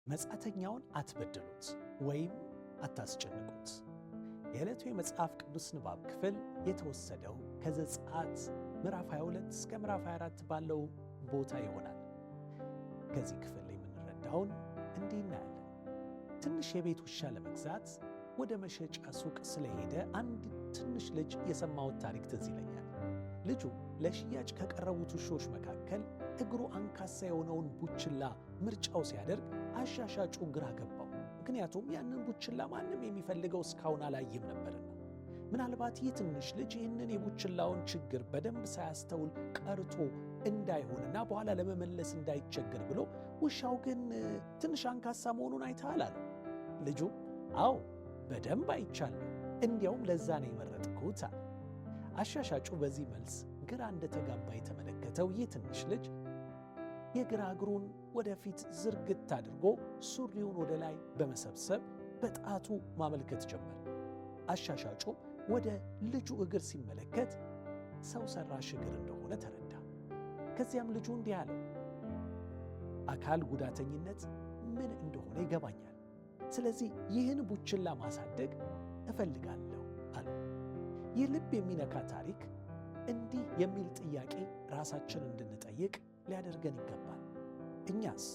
መጻተኛውን አትበድሉት ወይም አታስጨንቁት። የዕለቱ የመጽሐፍ ቅዱስ ንባብ ክፍል የተወሰደው ከዘጸአት ምዕራፍ 22 እስከ ምዕራፍ 24 ባለው ቦታ ይሆናል። ከዚህ ክፍል ላይ የምንረዳውን እንዲህ እናያለን። ትንሽ የቤት ውሻ ለመግዛት ወደ መሸጫ ሱቅ ስለሄደ አንድ ትንሽ ልጅ የሰማሁት ታሪክ ትዝ ይለኛል። ልጁ ለሽያጭ ከቀረቡት ውሾች መካከል እግሩ አንካሳ የሆነውን ቡችላ ምርጫው ሲያደርግ አሻሻጩ ግራ ገባው። ምክንያቱም ያንን ቡችላ ማንም የሚፈልገው እስካሁን አላየም ነበርና። ምናልባት ይህ ትንሽ ልጅ ይህንን የቡችላውን ችግር በደንብ ሳያስተውል ቀርቶ እንዳይሆንና በኋላ ለመመለስ እንዳይቸገር ብሎ ውሻው ግን ትንሽ አንካሳ መሆኑን አይተሃል አለ። ልጁ አዎ በደንብ አይቻለሁ፣ እንዲያውም ለዛ ነው የመረጥኩት አለ። አሻሻጩ በዚህ መልስ ግራ እንደተጋባ የተመለከተው ይህ ትንሽ ልጅ የግራ እግሩን ወደፊት ዝርግት አድርጎ ሱሪውን ወደ ላይ በመሰብሰብ በጣቱ ማመልከት ጀመረ። አሻሻጩ ወደ ልጁ እግር ሲመለከት ሰው ሰራሽ እግር እንደሆነ ተረዳ። ከዚያም ልጁ እንዲህ አለው፣ አካል ጉዳተኝነት ምን እንደሆነ ይገባኛል። ስለዚህ ይህን ቡችላ ማሳደግ እፈልጋለሁ አለ። ይህ ልብ የሚነካ ታሪክ እንዲህ የሚል ጥያቄ ራሳችን እንድንጠይቅ ሊያደርገን ይገባል። እኛስ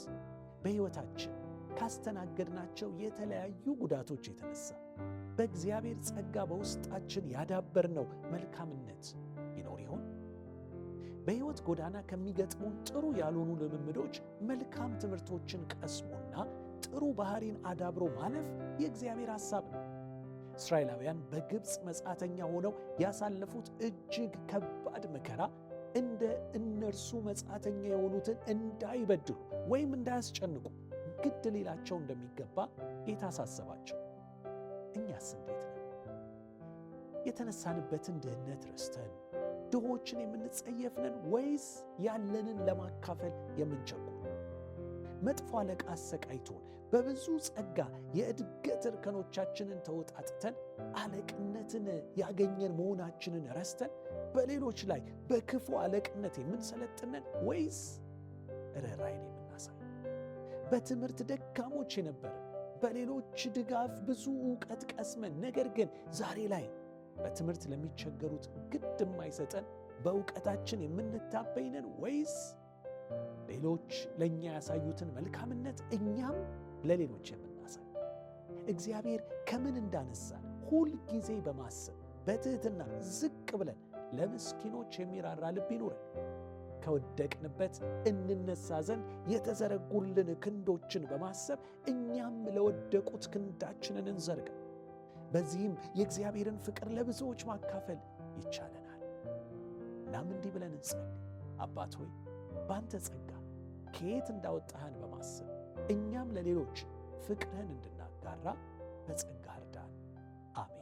በሕይወታችን ካስተናገድናቸው የተለያዩ ጉዳቶች የተነሳ በእግዚአብሔር ጸጋ በውስጣችን ያዳበርነው መልካምነት ይኖር ይሆን? በሕይወት ጎዳና ከሚገጥሙን ጥሩ ያልሆኑ ልምምዶች መልካም ትምህርቶችን ቀስሞና ጥሩ ባህሪን አዳብሮ ማለፍ የእግዚአብሔር ሐሳብ ነው። እስራኤላውያን በግብፅ መጻተኛ ሆነው ያሳለፉት እጅግ ከባድ መከራ እንደ እነርሱ መጻተኛ የሆኑትን እንዳይበድሉ ወይም እንዳያስጨንቁ ግድ ሊላቸው እንደሚገባ ጌታ አሳሰባቸው። እኛስ እንዴት ነን? የተነሳንበትን ድህነት ረስተን ድሆችን የምንጸየፍ ነን ወይስ ያለንን ለማካፈል የምንቸኩል? መጥፎ አለቃ አሰቃይቶን በብዙ ጸጋ የእድገት እርከኖቻችንን ተወጣጥተን አለቅነትን ያገኘን መሆናችንን ረስተን በሌሎች ላይ በክፉ አለቅነት የምንሰለጥነን ወይስ ርኅራኄን የምናሳይ? በትምህርት ደካሞች የነበርን በሌሎች ድጋፍ ብዙ ዕውቀት ቀስመን ነገር ግን ዛሬ ላይ በትምህርት ለሚቸገሩት ግድ የማይሰጠን በዕውቀታችን የምንታበይነን ወይስ ሌሎች ለእኛ ያሳዩትን መልካምነት እኛም ለሌሎች የምናሳይ? እግዚአብሔር ከምን እንዳነሳን ሁል ጊዜ በማሰብ በትሕትና ዝቅ ብለን ለምስኪኖች የሚራራ ልብ ይኑረን። ከወደቅንበት እንነሳ ዘንድ የተዘረጉልን ክንዶችን በማሰብ እኛም ለወደቁት ክንዳችንን እንዘርጋ። በዚህም የእግዚአብሔርን ፍቅር ለብዙዎች ማካፈል ይቻለናል። እናም እንዲህ ብለን እንጸልይ። አባት ሆይ በአንተ ጸጋ ከየት እንዳወጣህን በማሰብ እኛም ለሌሎች ፍቅርህን እንድናጋራ በጸጋ እርዳን። አሜን።